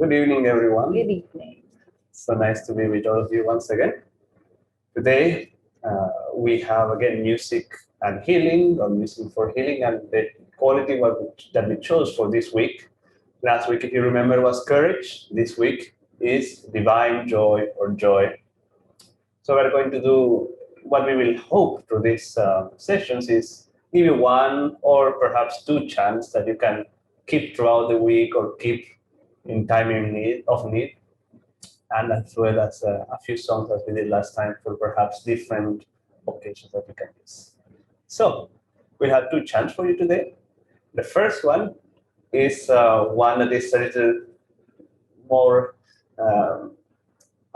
Good evening, everyone. Good evening. So nice to be with all of you once again. Today, we have again music and healing, or music for healing, and the quality that we chose for this week. Last week, if you remember, was courage. This week is divine joy or joy. So we're going to do what we will hope through these sessions is give you one or perhaps two chants that you can keep throughout the week or keep in time of need, and as well as a few songs as we did last time for perhaps different occasions that you can use. So we have two chants for you today. The first one is one that is a little more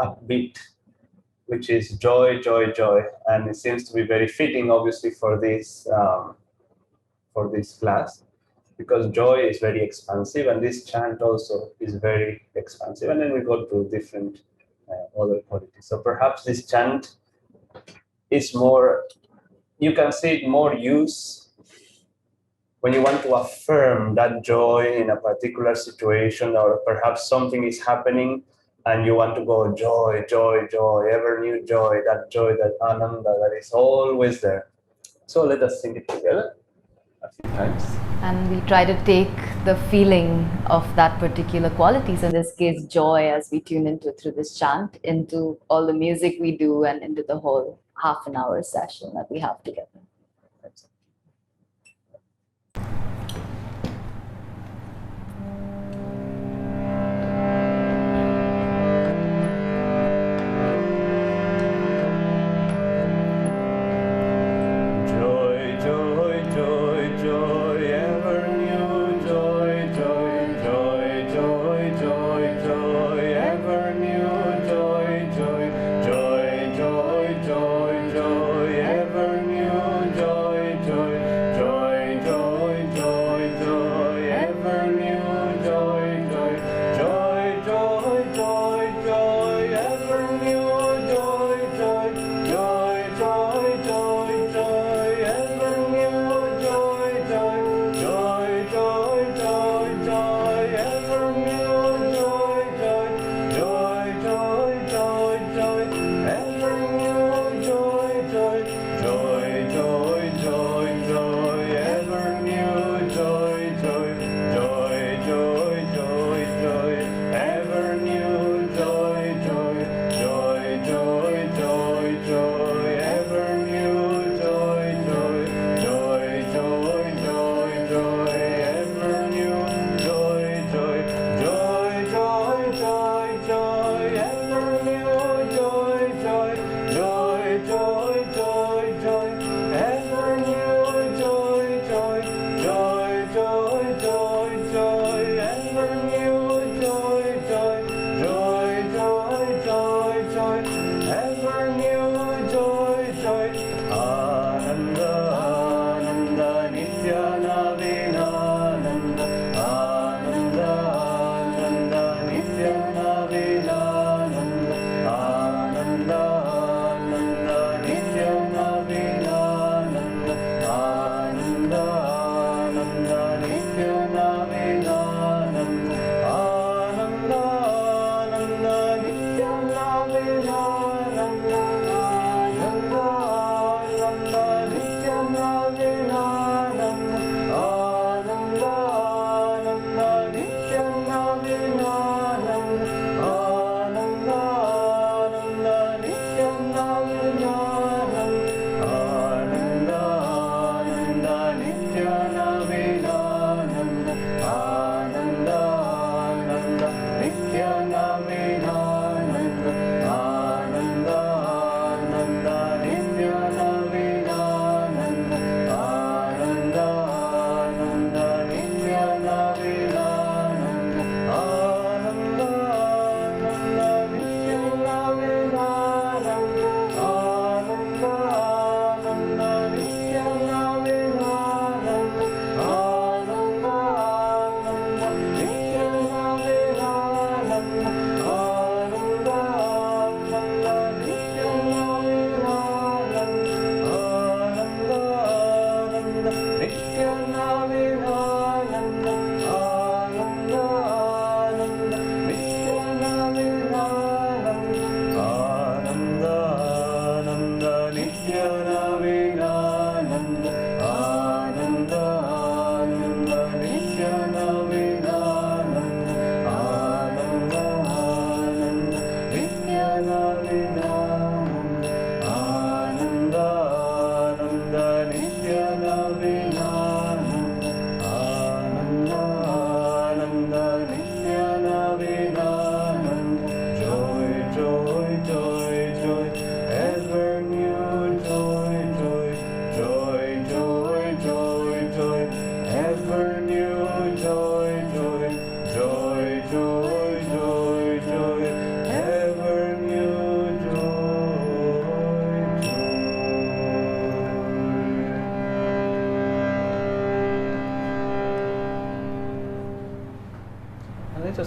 upbeat, which is joy, joy, joy, and it seems to be very fitting, obviously, for this class, because joy is very expansive, and this chant also is very expansive. And then we go to different other qualities. So perhaps this chant is more, you can see it more use when you want to affirm that joy in a particular situation, or perhaps something is happening and you want to go joy, joy, joy, ever new joy, that Ananda that is always there. So let us sing it together a few times. And we try to take the feeling of that particular qualities, in this case joy, as we tune into through this chant, into all the music we do and into the whole half an hour session that we have together. Joy, joy, joy, joy, ever new.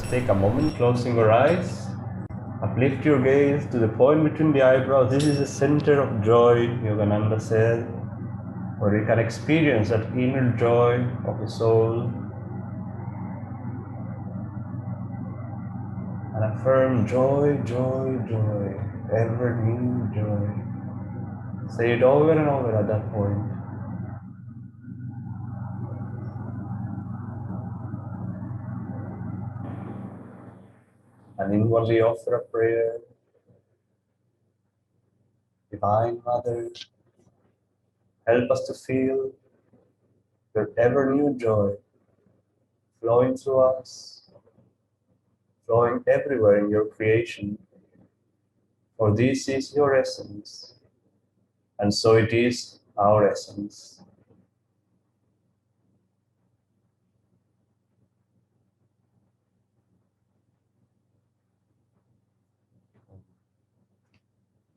Take a moment, closing your eyes. Uplift your gaze to the point between the eyebrows. This is the center of joy, Yogananda said, where you can experience that inner joy of the soul and affirm joy, joy, joy, ever new joy. Say it over and over at that point. And inwardly offer a prayer. Divine Mother, help us to feel your ever new joy flowing through us, flowing everywhere in your creation. For this is your essence, and so it is our essence.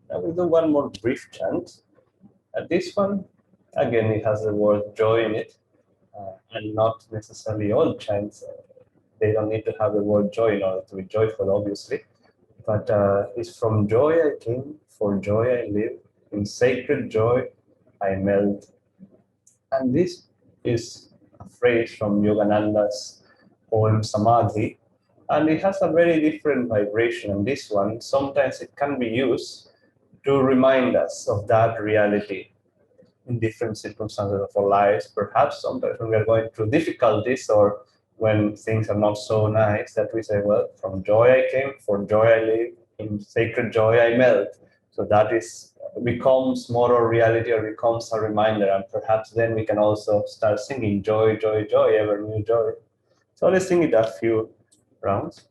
Now we'll do one more brief chant. And this one, again, it has the word joy in it, and not necessarily all chants. They don't need to have the word joy in order to be joyful, obviously. But it's from joy I came, for joy I live, in sacred joy I melt. And this is a phrase from Yogananda's poem Samadhi, and it has a very different vibration. And this one, sometimes it can be used to remind us of that reality in different circumstances of our lives. Perhaps sometimes when we are going through difficulties or when things are not so nice, that we say, well, from joy I came, for joy I live, in sacred joy I melt. So that is becomes more a reality or becomes a reminder, and perhaps then we can also start singing joy, joy, joy, ever new joy. So let's sing it a few rounds.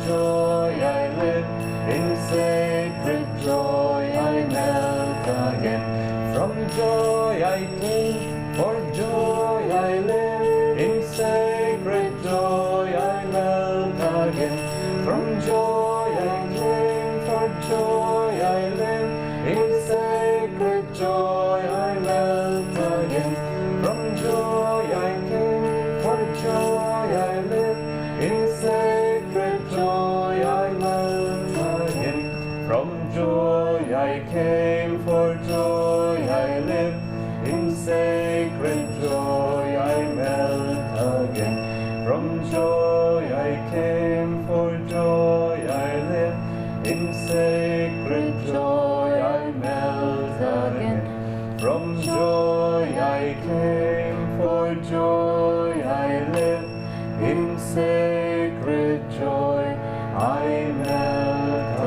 Joy I live, in sacred joy I melt From joy I came, for joy I live. In sacred joy I melt again. From joy I came, for joy I live. In sacred joy I melt again. From joy I came, for joy I live. In sacred joy I melt again. From joy I came, for joy I live. In sacred joy I melt again. From joy I came, for joy I live. In sacred joy I melt again. From joy I came, for joy I live. In sacred joy I melt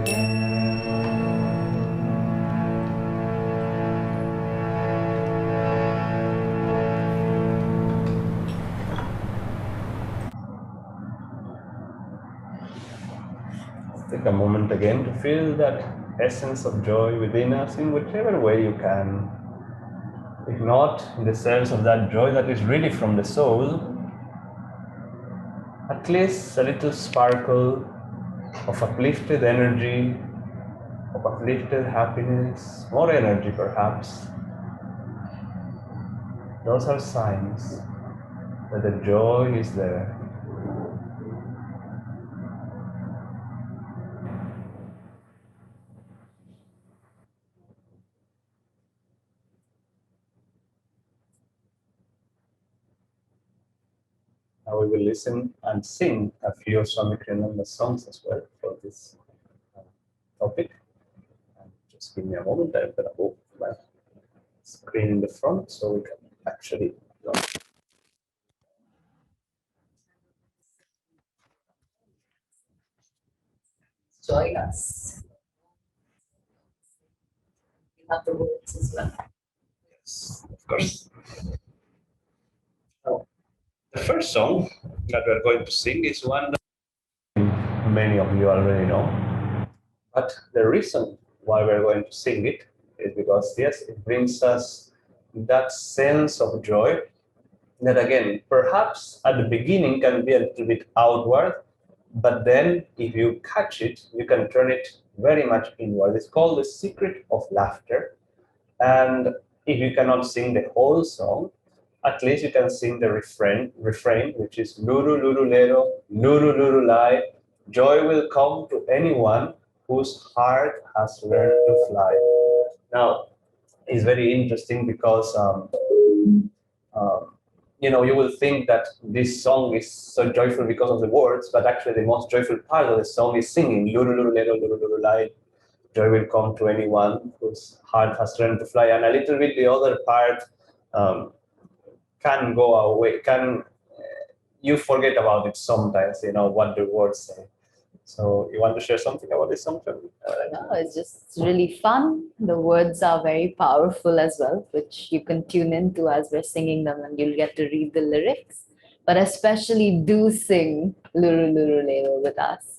again. Take a moment again to feel that essence of joy within us in whichever way you can. If not, in the sense of that joy that is really from the soul, at least a little sparkle of uplifted energy, of uplifted happiness, more energy perhaps. Those are signs that the joy is there. Now we will listen and sing a few of Swami Kriyananda songs as well for this topic. And just give me a moment, I'm going to move my screen in the front so we can actually Join us. We have the words as well. Yes, of course. Oh, the first song that we're going to sing is one that many of you already know. But the reason why we're going to sing it is because, yes, it brings us that sense of joy that, again, perhaps at the beginning can be a little bit outward, but then if you catch it, you can turn it very much inward. It's called The Secret of Laughter. And if you cannot sing the whole song, at least you can sing the refrain, which is Luru Luru Lero, Luru Luru Lai. Joy will come to anyone whose heart has learned to fly. Now, it's very interesting because you will think that this song is so joyful because of the words, but actually the most joyful part of the song is singing Luru Luru Lero, Luru Luru Lai. Joy will come to anyone whose heart has learned to fly. And a little bit the other part can go away. You forget about it sometimes, what the words say. So you want to share something about this song? No, it's just really fun. The words are very powerful as well, which you can tune into as we're singing them and you'll get to read the lyrics. But especially do sing Luru Luru Lero with us.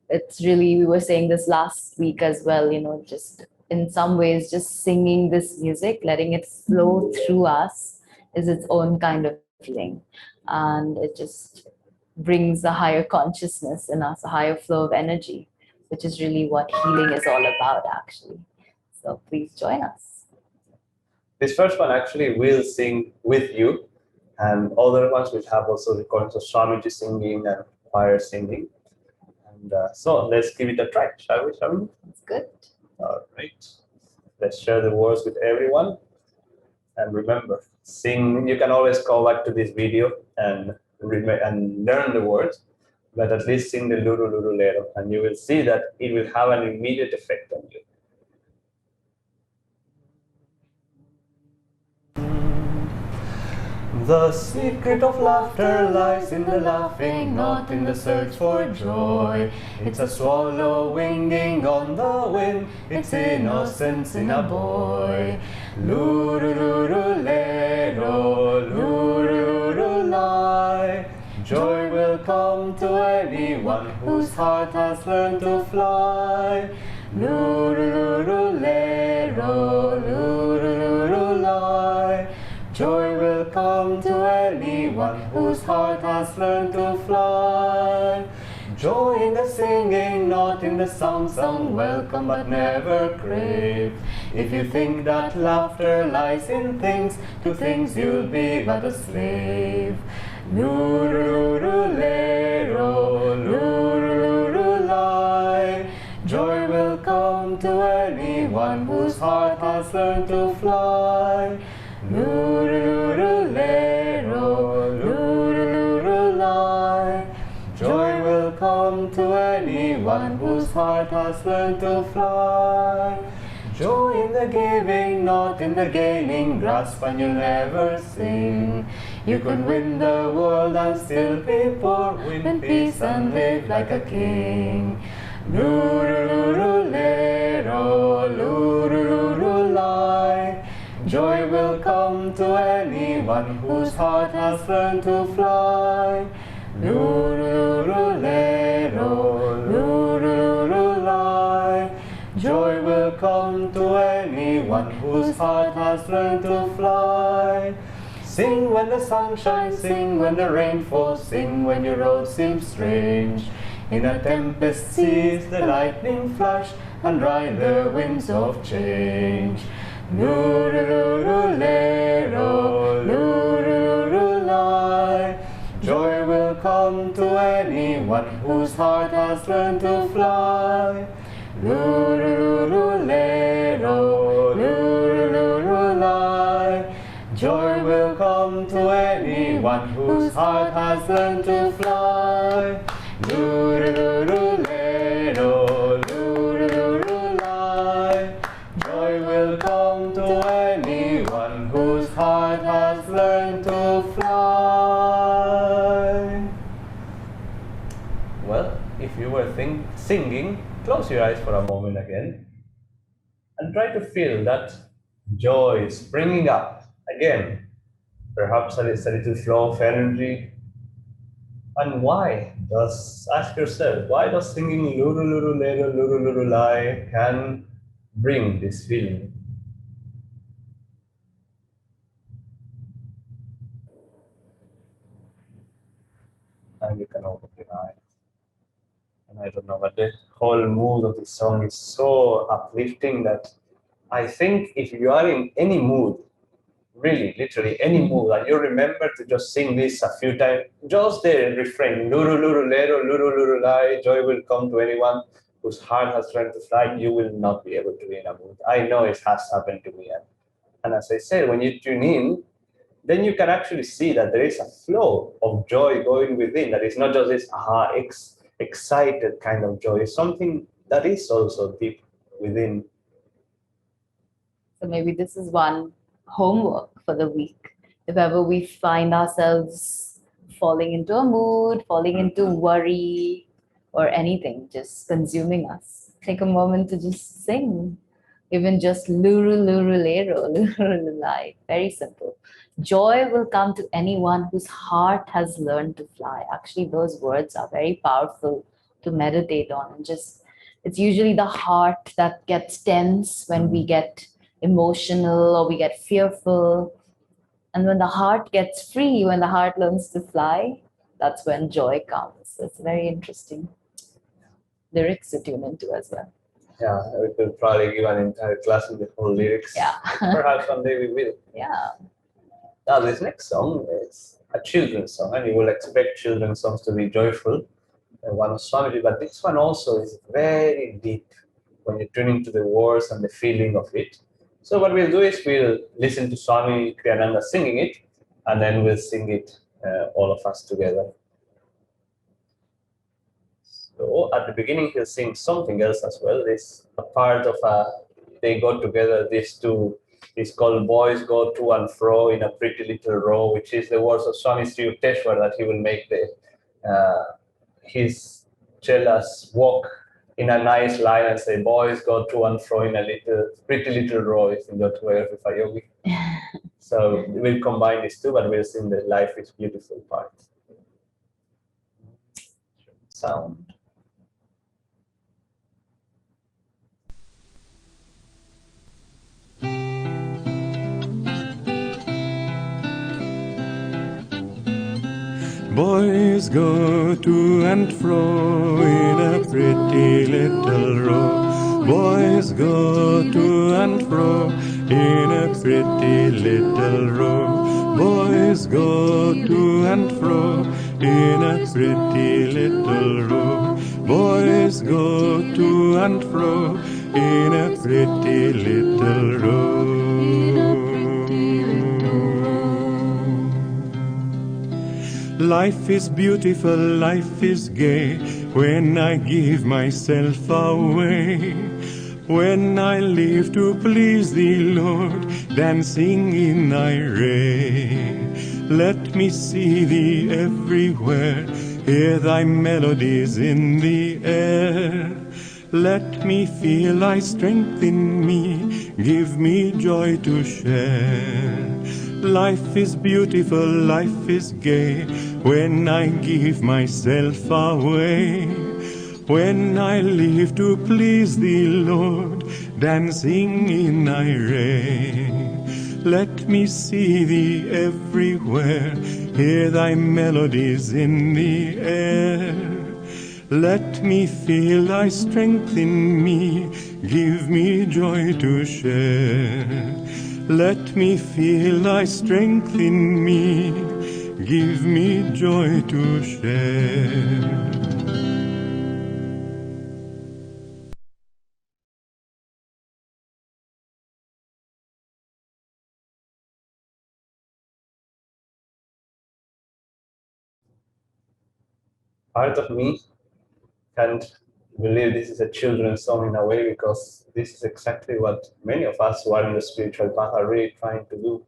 It's really, we were saying this last week as well, just in some ways, just singing this music, letting it flow through us is its own kind of feeling. And it just brings a higher consciousness in us, a higher flow of energy, which is really what healing is all about, actually. So please join us. This first one actually will sing with you, and other ones will have also recordings of Swamiji singing and choir singing. And so let's give it a try, shall we? That's good. All right. Let's share the words with everyone. And remember, sing. You can always go back to this video and learn the words, but at least sing the Luru Luru Lero, and you will see that it will have an immediate effect on you. The secret of laughter lies in the laughing, not in the search for joy. It's a swallow winging on the wind, it's innocence in a boy. Luru Luru Lero, Luru Luru Lai. Joy will come to anyone whose heart has learned to fly. Luru Luru Lero, lero, luru, luru, lie. Joy will come to anyone whose heart has learned to fly. Joy in the singing, not in the song sung, welcome but never crave. If you think that laughter lies in things, to things you'll be but a slave. Luru, lero, luru, lie. Joy will come to anyone whose heart has learned to fly. Luru, lero, luru, lie. Joy will come to anyone whose heart has learned to fly. Joy in the giving, not in the gaining, grasp and you'll never sing. You can win the world and still be poor, win peace and live like a king. Luru, lero, luru, lie. Joy will come to anyone whose heart has learned to fly. Luru, lero, luru, lie. Joy will come to anyone whose heart has learned to fly. Sing when the sun shines, sing when the rain falls, sing when your road seems strange. In a tempest seize the lightning flash and ride the winds of change. Luru, lero, luru, lie. Joy will come to anyone whose heart has learned to fly. Luru, lero, luru, lie. Joy will come to anyone whose heart has learned to fly. Luru, lero, luru, lie. Joy will come to anyone whose heart has learned to fly. Well, if you were singing, close your eyes for a moment again and try to feel that joy springing up again. Perhaps a little flow of energy. And why? Just ask yourself, why does singing luru, luru, lero, luru, luru, lie can bring this feeling? And you can open your eyes. And I don't know, but the whole mood of the song is so uplifting that I think if you are in any mood, really, literally any mood, and you remember to just sing this a few times, just the refrain, luru, luru, lero, luru, luru, lie, joy will come to anyone whose heart has learned to fly, you will not be able to be in a mood. I know it has happened to me. And as I said, when you tune in, then you can actually see that there is a flow of joy going within, that is not just this excited kind of joy, it's something that is also deep within. So maybe this is one homework for the week. If ever we find ourselves falling into a mood, falling into worry or anything just consuming us, take a moment to just sing. Even just luru, luru, lero, luru, lie. Very simple. Joy will come to anyone whose heart has learned to fly. Actually, those words are very powerful to meditate on. And just, it's usually the heart that gets tense when we get emotional or we get fearful. And when the heart gets free, when the heart learns to fly, that's when joy comes. It's very interesting lyrics to tune into as well. Yeah, we could probably give an entire class with the whole lyrics. Yeah. Perhaps one day we will. Yeah. Now, this next song is a children's song, and you will expect children's songs to be joyful, one of Swami, but this one also is very deep when you tune into the words and the feeling of it. So what we'll do is we'll listen to Swami Kriyananda singing it, and then we'll sing it all of us together. So at the beginning he'll sing something else as well. There's a part of they go together, these two, it's called Boys Go To and Fro in a Pretty Little Row, which is the words of Swami Sri Yukteswar that he will make his chelas walk in a nice line and say, boys go to and fro in a pretty little row if you go to with a yogi. So we'll combine these two, but we'll sing the Life is Beautiful part. Sound. Boys go to and fro in a pretty little row. Boys go to and fro in a pretty little row. Boys go to and fro in a pretty little row. Boys go to and fro in a pretty little row. Life is beautiful, life is gay, when I give myself away. When I live to please thee, Lord, dancing in thy ray. Let me see thee everywhere, hear thy melodies in the air. Let me feel thy strength in me, give me joy to share. Life is beautiful, life is gay, when I give myself away. When I live to please thee, Lord, dancing in thy ray. Let me see thee everywhere, hear thy melodies in the air. Let me feel thy strength in me, give me joy to share. Let me feel thy strength in me, give me joy to share. Part of me can't believe this is a children's song in a way, because this is exactly what many of us who are in the spiritual path are really trying to do.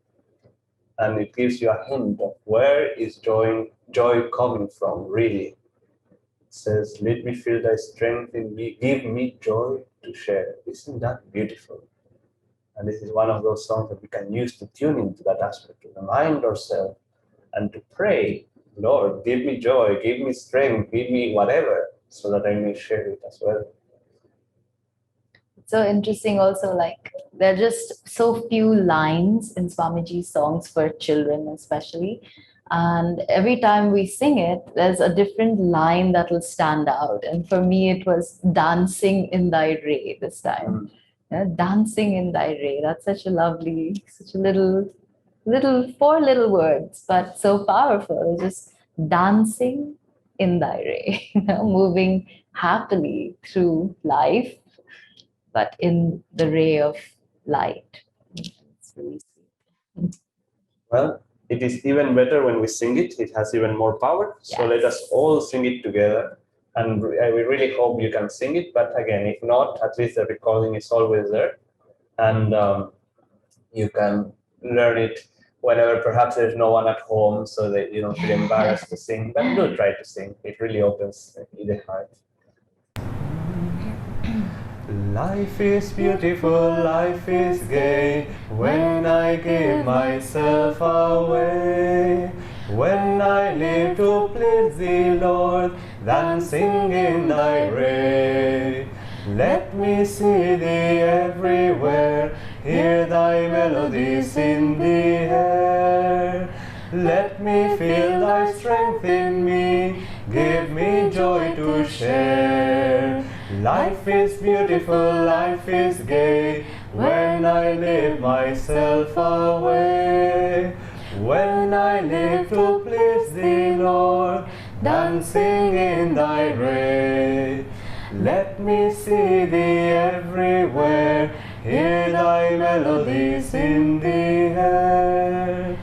And it gives you a hint of where is joy coming from, really. It says, let me feel thy strength in me, give me joy to share. Isn't that beautiful? And this is one of those songs that we can use to tune into that aspect, to remind ourselves and to pray, Lord, give me joy, give me strength, give me whatever, so that I may share it as well. So interesting also, like there are just so few lines in Swamiji's songs for children especially, and every time we sing it there's a different line that will stand out, and for me it was dancing in thy ray this time. Yeah, dancing in thy ray, that's such a lovely, such a little four little words but so powerful. Just dancing in thy ray, moving happily through life but in the ray of light. It's really sweet. Well, it is even better when we sing it. It has even more power. So let us all sing it together. And we really hope you can sing it. But again, if not, at least the recording is always there. And you can learn it whenever perhaps there's no one at home, so that you don't feel embarrassed to sing. But do try to sing. It really opens the heart. Life is beautiful, life is gay, when I give myself away. When I live to please thee, Lord, dancing in thy ray. Let me see thee everywhere, hear thy melodies in the air. Let me feel thy strength in me, give me joy to share. Life is beautiful, life is gay, when I live myself away. When I live to please thee, Lord, dancing in thy ray. Let me see thee everywhere, hear thy melodies in the air.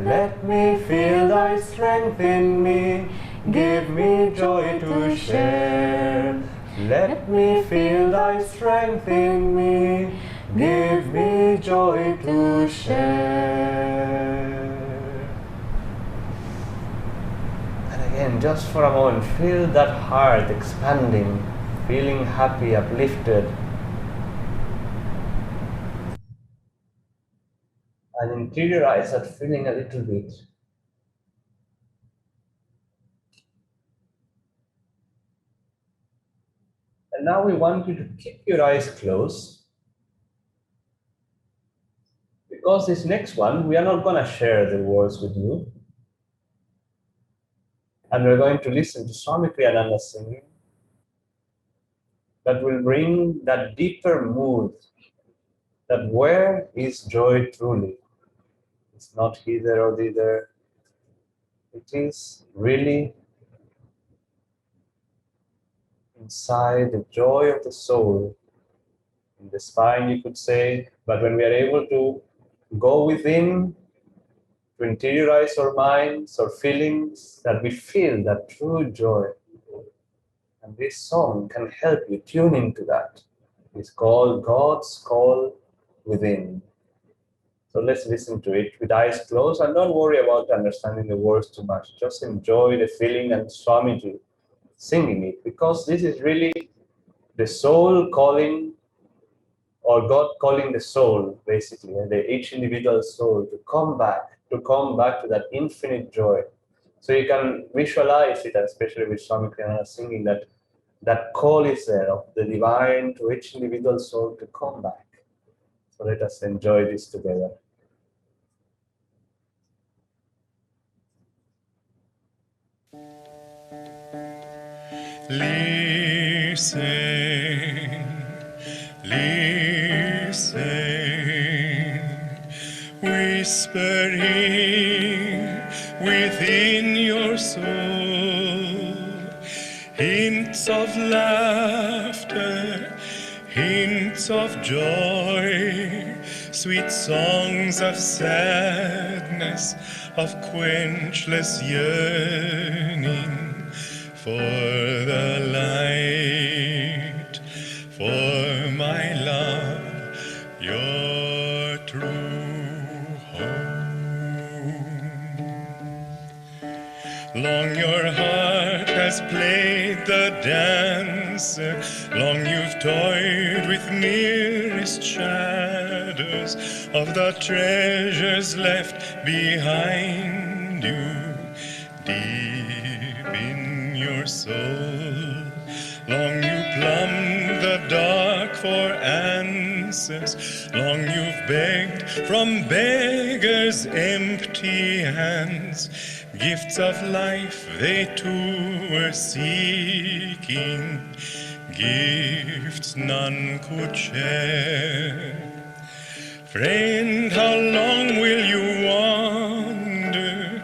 Let me feel thy strength in me, give me joy to share. Let me feel thy strength in me, give me joy to share. And again, just for a moment, feel that heart expanding, feeling happy, uplifted. And interiorize that feeling a little bit. And now we want you to keep your eyes closed, because this next one, we are not going to share the words with you. And we're going to listen to Swami Kriyananda singing that will bring that deeper mood that where is joy truly? It's not hither or thither. It is really inside the joy of the soul, in the spine, you could say. But when we are able to go within, to interiorize our minds or feelings, that we feel that true joy. And this song can help you tune into that. It's called God's Call Within. So let's listen to it with eyes closed and don't worry about understanding the words too much. Just enjoy the feeling and Swamiji singing it, because this is really the soul calling, or God calling the soul, basically, and each individual soul to come back to that infinite joy. So you can visualize it, especially with Swami Kriyananda singing, that call is there of the divine to each individual soul to come back. So let us enjoy this together. Listen, listen, whispering within your soul, hints of laughter, hints of joy, sweet songs of sadness, of quenchless yearning for the light, for my love, your true home. Long your heart has played the dancer, long you've toyed with merest shadows of the treasures left behind you deep in your soul. Long you plumbed the dark for answers, long you've begged from beggars' empty hands, gifts of life they too were seeking, gifts none could share. Friend, how long will you wander?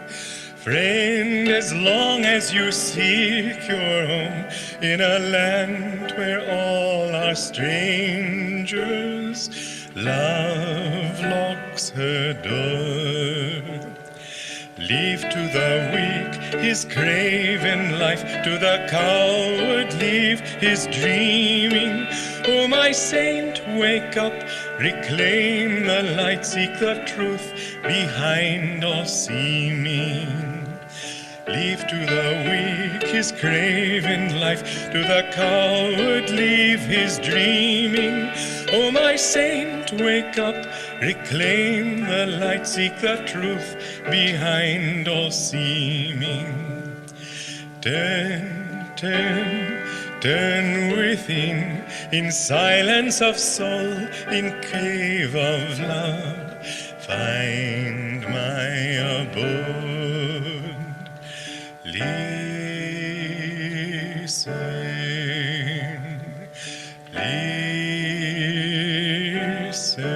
Friend, as long as you seek your home in a land where all are strangers, love locks her door. Leave to the weak his craven life, to the coward leave his dreaming. Oh, my saint, wake up, reclaim the light, seek the truth behind all seeming. Leave to the weak his craven life, to the coward leave his dreaming. Oh, my saint, wake up, reclaim the light, seek the truth behind all seeming. Turn, turn, turn within, in silence of soul, in cave of love, find my abode. Listen, listen,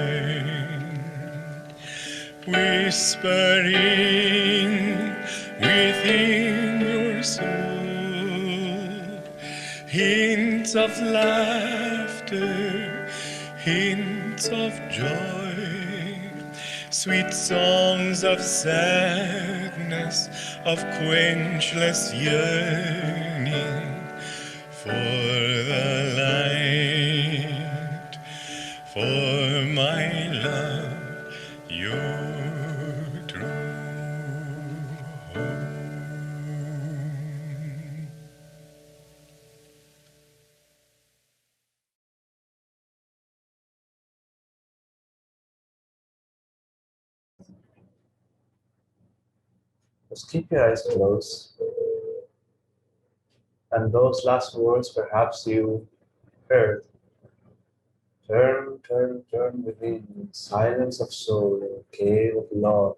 whispering within your soul, hints of laughter, hints of joy, sweet songs of sadness, of quenchless yearning for the light, for my love, your true home. Just keep your eyes closed. And those last words perhaps you heard. Turn, turn, turn within, silence of soul, in cave of love.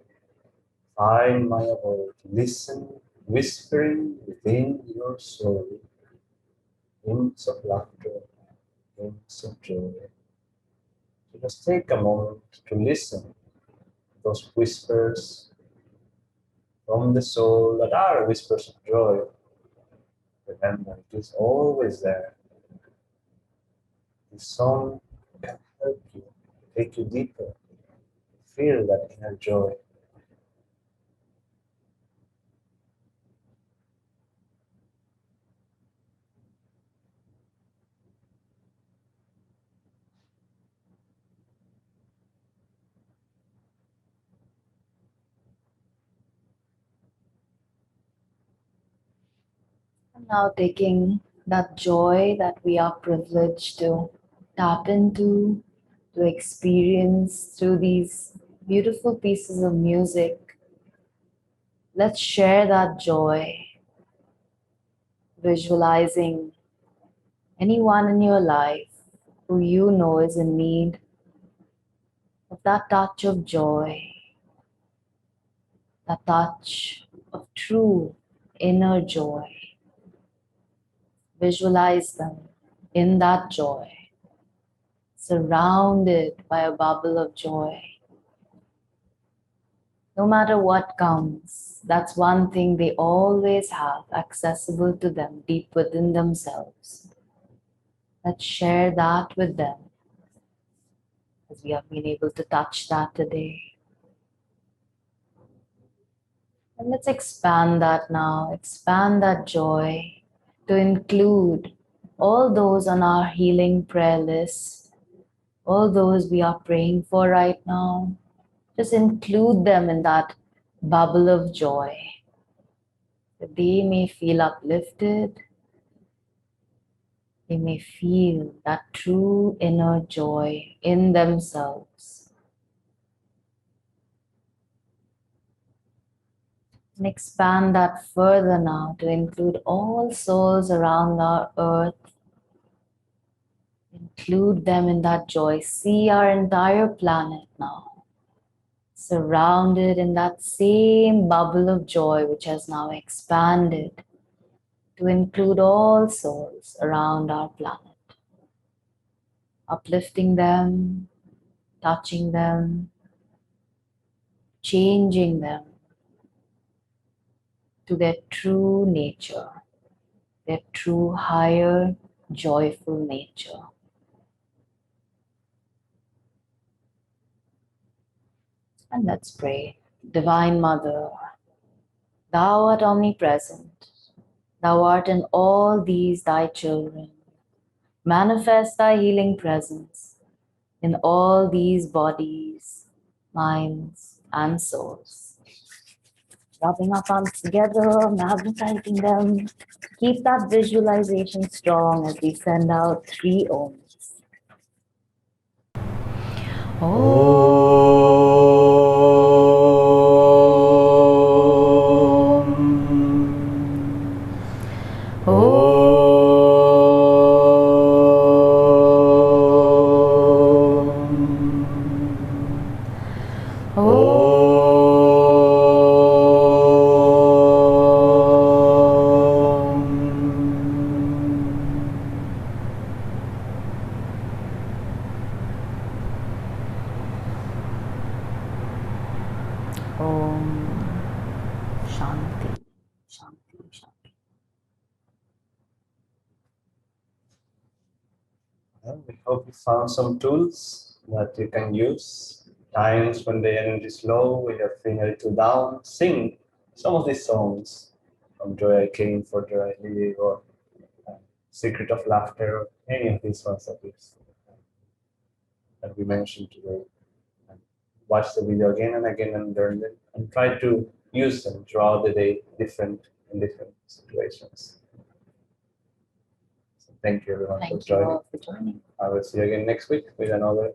Find my abode. Listen, whispering within your soul, hints of laughter, hints of joy. So just take a moment to listen to those whispers from the soul that are whispers of joy. Remember, it is always there. The song can help you, take you deeper, feel that inner joy. And now taking that joy that we are privileged to tap into, to experience through these beautiful pieces of music, let's share that joy, visualizing anyone in your life who you know is in need of that touch of joy, that touch of true inner joy. Visualize them in that joy, surrounded by a bubble of joy. No matter what comes, that's one thing they always have accessible to them deep within themselves. Let's share that with them as we have been able to touch that today. And let's expand that now, expand that joy to include all those on our healing prayer list, all those we are praying for right now. Just include them in that bubble of joy, that they may feel uplifted, they may feel that true inner joy in themselves. And expand that further now to include all souls around our earth. Include them in that joy. See our entire planet now, surrounded in that same bubble of joy which has now expanded to include all souls around our planet. Uplifting them, touching them, changing them to their true nature, their true higher joyful nature. And let's pray. Divine Mother, Thou art omnipresent. Thou art in all these thy children. Manifest thy healing presence in all these bodies, minds, and souls. Rubbing our palms together, magnetizing them. Keep that visualization strong as we send out 3 ohms. Shanti, Shanti, Shanti. Well, we hope you found some tools that you can use. Times when the energy is low, when you're feeling a little down, sing some of these songs from Joy I Came, For Joy I Live, or Secret of Laughter, or any of these ones that we mentioned today. And watch the video again and again and learn them, and try to use them throughout the day, in different situations. So thank you everyone Thank for you joining. all for joining. I will see you again next week with another